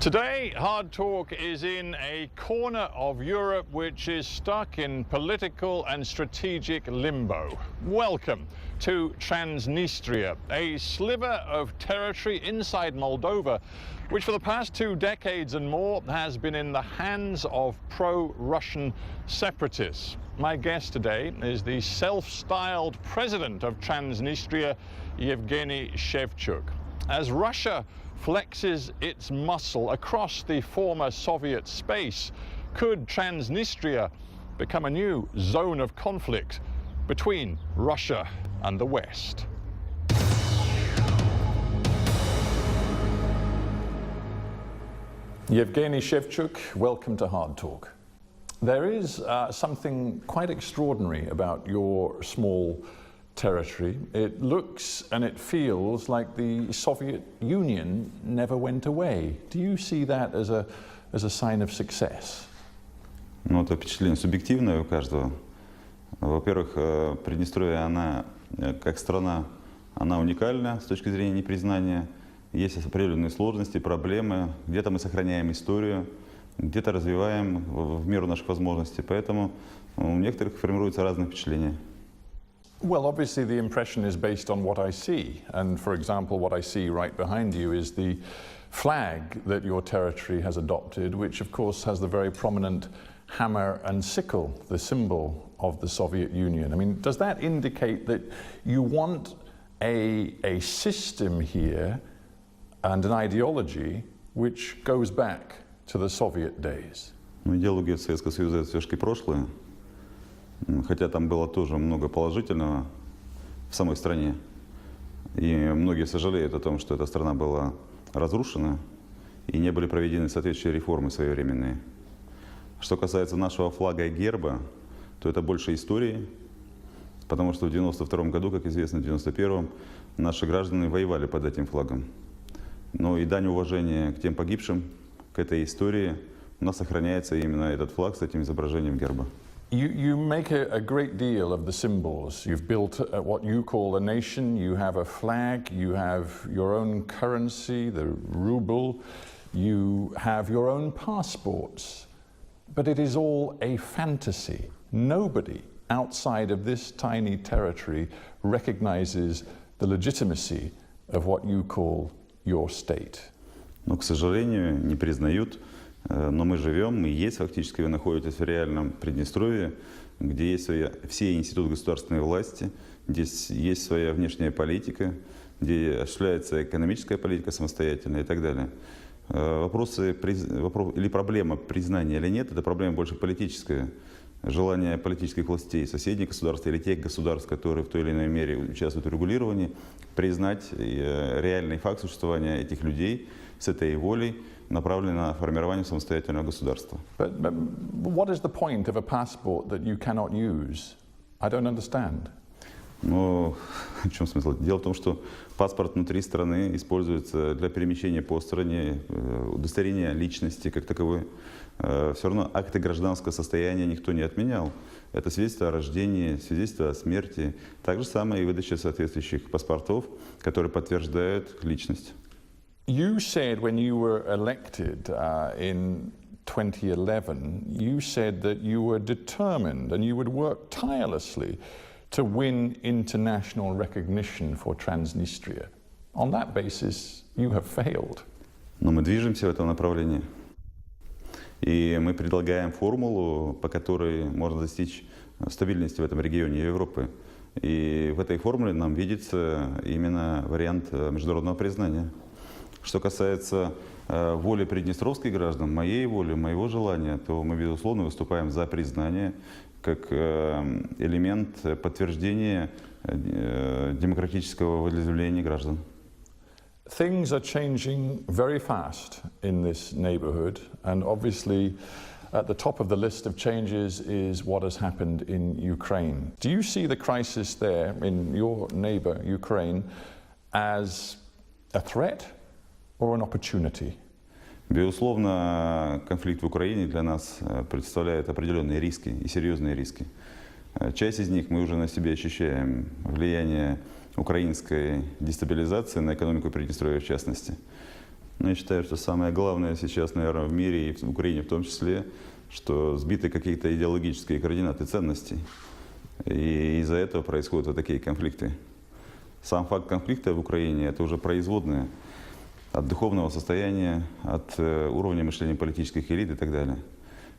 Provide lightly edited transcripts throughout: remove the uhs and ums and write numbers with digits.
Today, Hard Talk is in a corner of Europe which is stuck in political and strategic limbo. Welcome to Transnistria, a sliver of territory inside Moldova, which for the past 2 decades and more has been in the hands of pro-Russian separatists. My guest today is the self-styled president of Transnistria, Yevgeny Shevchuk. As Russia flexes its muscle across the former Soviet space, could Transnistria become a new zone of conflict between Russia and the West? Yevgeny Shevchuk, welcome to Hard Talk. There is something quite extraordinary about your small territory. It looks and it feels like the Soviet Union never went away. Do you see that as a sign of success? Ну, это впечатление субъективное у каждого. Во-первых, Приднестровье, она как страна, она уникальна с точки зрения непризнания. Есть определенные сложности, проблемы. Где-то мы сохраняем историю, где-то развиваем в меру наших возможностей. Поэтому у некоторых формируются разные впечатления. Well, obviously the impression is based on what I see. And for example, what I see right behind you is the flag that your territory has adopted, which of course has the very prominent hammer and sickle, the symbol of the Soviet Union. I mean, does that indicate that you want a system here and an ideology which goes back to the Soviet days? Ну, идеология Советского Союза — это все-таки прошлое. Хотя там было тоже много положительного в самой стране. И многие сожалеют о том, что эта страна была разрушена и не были проведены соответствующие реформы своевременные. Что касается нашего флага и герба, то это больше истории, потому что в 1992 году, как известно, в 1991 наши граждане воевали под этим флагом. Но и дань уважения к тем погибшим, к этой истории, у нас сохраняется именно этот флаг с этим изображением герба. You make a great deal of the symbols. You've built what you call a nation. You have a flag. You have your own currency, the ruble. You have your own passports. But it is all a fantasy. Nobody outside of this tiny territory recognizes the legitimacy of what you call your state. Но, к сожалению, не признают. Но мы живем, мы есть фактически, вы находитесь в реальном Приднестровье, где есть все институты государственной власти, здесь есть своя внешняя политика, где осуществляется экономическая политика самостоятельная и так далее. Или проблема признания или нет, это проблема больше политическая. Желание политических властей соседних государств или тех государств, которые в той или иной мере участвуют в регулировании, признать реальный факт существования этих людей с этой волей, направленной на формирование самостоятельного государства. But what is the point of a passport that you cannot use? I don't understand. Ну, в чем смысл? Дело в том, что паспорт внутри страны используется для перемещения по стране, удостоверения личности как таковой. Все равно акты гражданского состояния никто не отменял. Это свидетельство о рождении, свидетельство о смерти. Так же самое и выдача соответствующих паспортов, которые подтверждают личность. You said when you were elected in 2011, you said that you were determined and you would work tirelessly to win international recognition for Transnistria. On that basis, you have failed. Но мы движемся в этом направлении. И мы предлагаем формулу, по которой можно достичь стабильности в этом регионе Европы. И в этой формуле нам видится именно вариант международного признания. Что касается воли приднестровских граждан, моей воли, моего желания, то мы, безусловно, выступаем за признание как элемент подтверждения демократического волеизъявления граждан. Things are changing very fast in this neighborhood, and obviously at the top of the list of changes is what has happened in Ukraine. Do you see the crisis there in your neighbor, Ukraine, as a threat or an opportunity? Безусловно, конфликт в Украине для нас представляет определенные риски и серьезные риски. Часть из них мы уже на себе ощущаем. Влияние украинской дестабилизации на экономику Приднестровья в частности. Но я считаю, что самое главное сейчас, наверное, в мире и в Украине в том числе, что сбиты какие-то идеологические координаты ценностей. И из-за этого происходят вот такие конфликты. Сам факт конфликта в Украине – это уже производное от духовного состояния, от уровня мышления политических элит и так далее.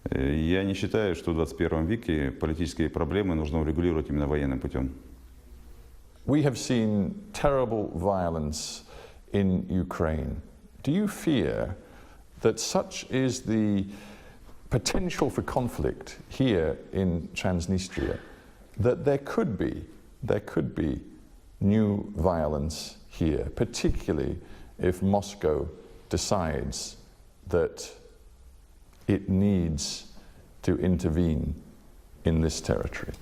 Я не считаю, что в 21 веке политические проблемы нужно урегулировать именно военным путем. We have seen terrible violence in Ukraine. Do you fear that such is the potential for conflict here in Transnistria, that there could be new violence here, particularly if Moscow decides that it needs to intervene in this territory?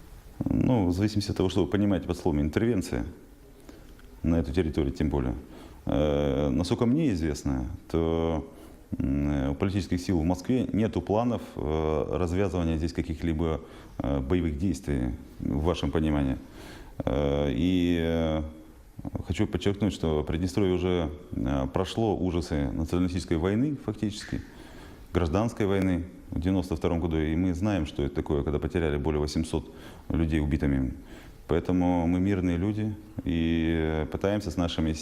Ну, в зависимости от того, что вы понимаете под словом «интервенция», на эту территорию тем более. Насколько мне известно, то у политических сил в Москве нет планов развязывания здесь каких-либо боевых действий, в вашем понимании. И хочу подчеркнуть, что Приднестровье уже прошло ужасы националистической войны, фактически, гражданской войны в 1992 году, и мы знаем, что это такое, когда потеряли более 800 людей убитыми. Поэтому мы мирные люди и пытаемся с нашими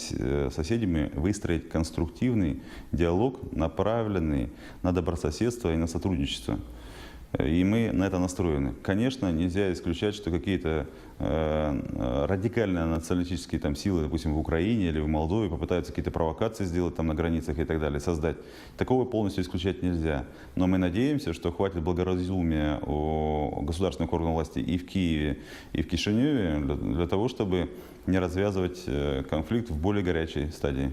соседями выстроить конструктивный диалог, направленный на добрососедство и на сотрудничество. И мы на это настроены. Конечно, нельзя исключать, что какие-то радикальные националистические там силы, допустим, в Украине или в Молдове попытаются какие-то провокации сделать там на границах и так далее, создать. Такого полностью исключать нельзя. Но мы надеемся, что хватит благоразумия у государственных органов власти и в Киеве, и в Кишиневе для того, чтобы не развязывать конфликт в более горячей стадии.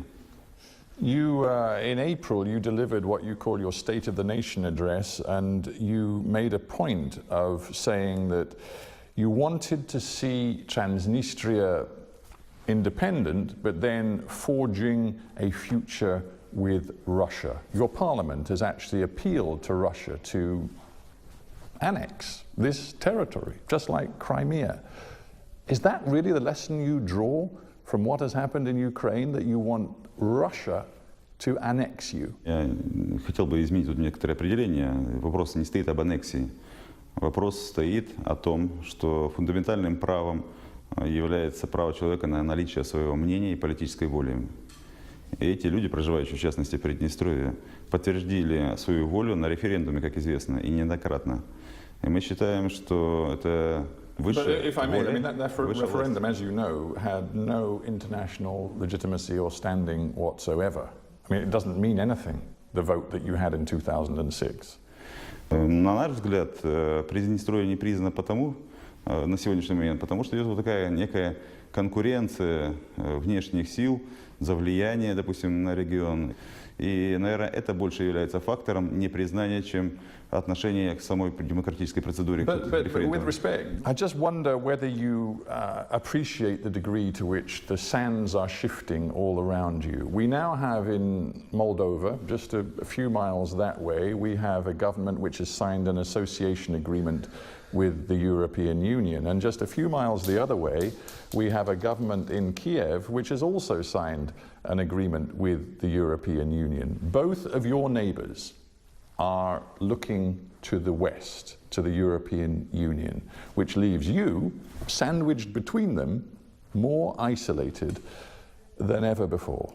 You, in April, you delivered what you call your State of the Nation address, and you made a point of saying that you wanted to see Transnistria independent, but then forging a future with Russia. Your parliament has actually appealed to Russia to annex this territory, just like Crimea. Is that really the lesson you draw from what has happened in Ukraine, that you want Russia to annex you? Я хотел бы изменить тут некоторые определения. Вопрос не стоит об аннексии. Вопрос стоит о том, что фундаментальным правом является право человека на наличие своего мнения и политической воли. И эти люди, проживающие в частности в Приднестровье, подтвердили свою волю на референдуме, как известно, и неоднократно. И мы считаем, что это But if I may, I mean, that referendum, as you know, had no international legitimacy or standing whatsoever. I mean, it doesn't mean anything, the vote that you had in 2006. На наш взгляд, Приднестровье не признано потому, на сегодняшний момент, потому что идет вот такая некая конкуренция внешних сил за влияние, допустим, на регион. И, наверное, это больше является фактором непризнания, чем отношение к самой демократической процедуре. But with respect, I just wonder whether you appreciate the degree to which the sands are shifting all around you. We now have in Moldova, just a few miles that way, we have a government which has signed an association agreement with the European Union. And just a few miles the other way, we have a government in Kiev which has also signed an agreement with the European Union. Both of your neighbours are looking to the West, to the European Union, which leaves you, sandwiched between them, more isolated than ever before.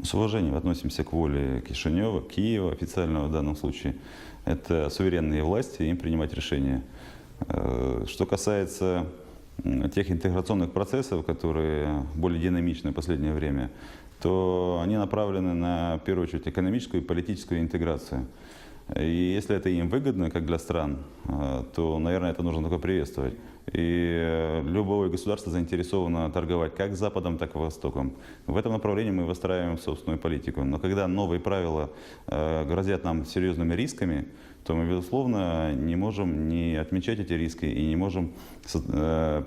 С уважением относимся к воле Кишинева, Киева, официального в данном случае. Это суверенные власти, им принимать решения. Что касается тех интеграционных процессов, которые более динамичны в последнее время, то они направлены на, в первую очередь, экономическую и политическую интеграцию. И если это им выгодно, как для стран, то, наверное, это нужно только приветствовать. И любое государство заинтересовано торговать как с Западом, так и Востоком. В этом направлении мы выстраиваем собственную политику. Но когда новые правила грозят нам серьезными рисками, то мы, безусловно, не можем не отмечать эти риски и не можем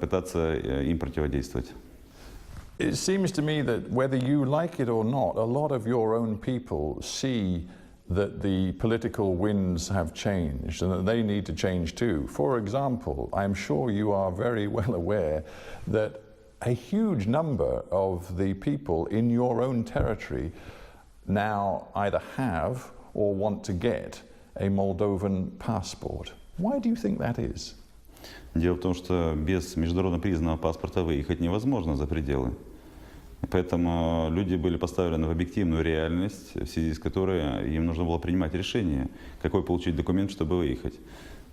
пытаться им противодействовать. It seems to me that whether you like it or not, a lot of your own people see that the political winds have changed and that they need to change too. For example, I'm sure you are very well aware that a huge number of the people in your own territory now either have or want to get a Moldovan passport. Why do you think that is? Дело в том, что без международно признанного паспорта выехать невозможно за пределы. Поэтому люди были поставлены в объективную реальность, в связи с которой им нужно было принимать решение, какой получить документ, чтобы выехать.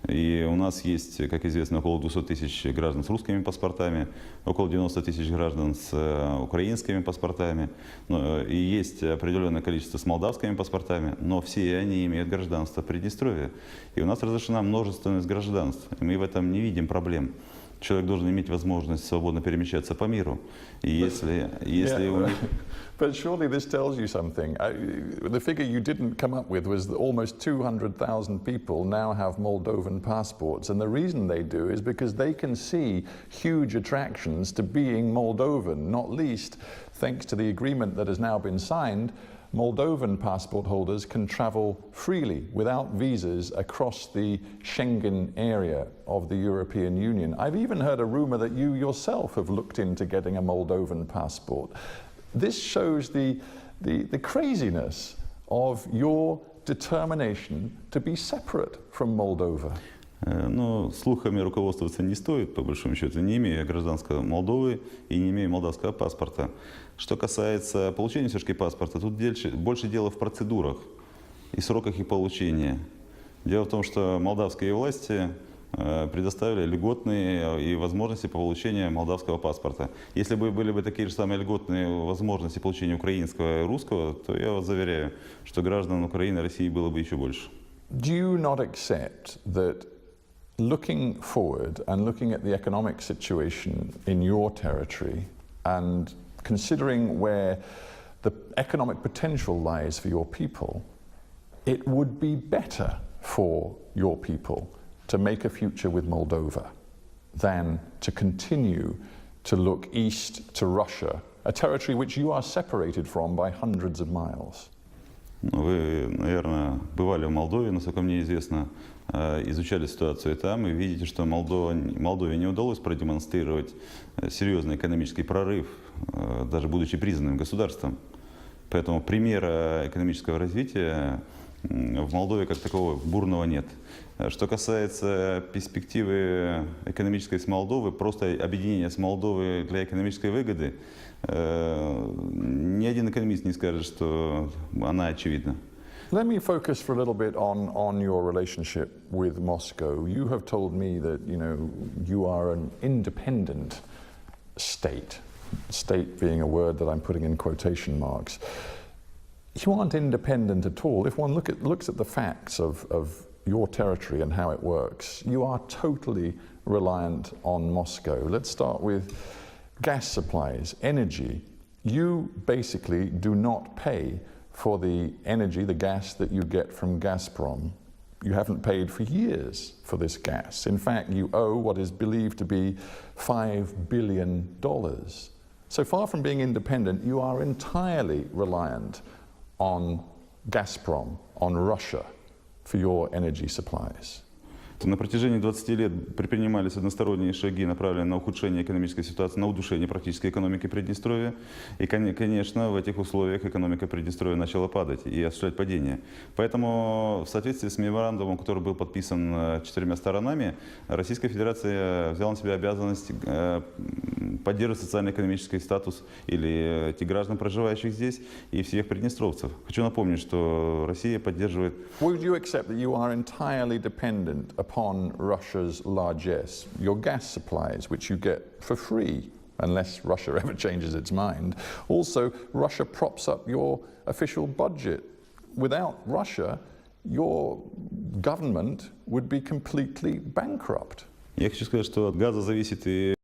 И у нас есть, как известно, около 200 тысяч граждан с русскими паспортами, около 90 тысяч граждан с украинскими паспортами, и есть определенное количество с молдавскими паспортами, но все они имеют гражданство Приднестровья. И у нас разрешена множественность гражданств, и мы в этом не видим проблем. Человек должен иметь возможность свободно перемещаться по миру. И если у них... But surely this tells you something. The figure you didn't come up with was that almost 200,000 people now have Moldovan passports. And the reason they do is because they can see huge attractions to being Moldovan, not least thanks to the agreement that has now been signed. Moldovan passport holders can travel freely without visas across the Schengen area of the European Union. I've even heard a rumor that you yourself have looked into getting a Moldovan passport. This shows the craziness of your determination to be separate from Moldova. Но слухами руководствоваться не стоит, по большому счету, не имея гражданского Молдовы и не имея молдавского паспорта. Что касается получения все-таки паспорта, тут больше дело в процедурах и сроках их получения. Дело в том, что молдавские власти предоставили льготные и возможности по получению молдавского паспорта. Если бы были бы такие же самые льготные возможности получения украинского и русского, то я вас заверяю, что граждан Украины и России было бы еще больше. Do you not accept that looking forward and looking at the economic situation in your territory and considering where the economic potential lies for your people, it would be better for your people to make a future with Moldova than to continue to look east to Russia, a territory which you are separated from by hundreds of miles? Вы, наверное, бывали в Молдове, насколько мне известно, изучали ситуацию там, и видите, что Молдове не удалось продемонстрировать серьезный экономический прорыв, даже будучи признанным государством. Поэтому примера экономического развития в Молдове как такового бурного нет. Что касается перспективы экономической с Молдовы, просто объединение с Молдовой для экономической выгоды, ни один экономист не скажет, что она очевидна. Let me focus for a little bit on your relationship with Moscow. You have told me that you are an independent state, state being a word that I'm putting in quotation marks. You aren't independent at all. If one looks at the facts of your territory and how it works, you are totally reliant on Moscow. Let's start with gas supplies, energy. You basically do not pay for the energy, the gas that you get from Gazprom. You haven't paid for years for this gas. In fact, you owe what is believed to be $5 billion. So far from being independent, you are entirely reliant on Gazprom, on Russia, for your energy supplies. На протяжении 20 лет предпринимались односторонние шаги, направленные на ухудшение экономической ситуации, на удушение практической экономики Приднестровья. И, конечно, в этих условиях экономика Приднестровья начала падать и осуществлять падение. Поэтому в соответствии с меморандумом, который был подписан 4 сторонами, Российская Федерация взяла на себя обязанность поддерживать социально-экономический статус или этих граждан, проживающих здесь, и всех приднестровцев. Хочу напомнить, что Россия поддерживает... Would you accept that you are entirely dependent upon Russia's largesse, your gas supplies, which you get for free, unless Russia ever changes its mind? Also, Russia props up your official budget. Without Russia, your government would be completely bankrupt. Я хочу сказать, что от газа зависит и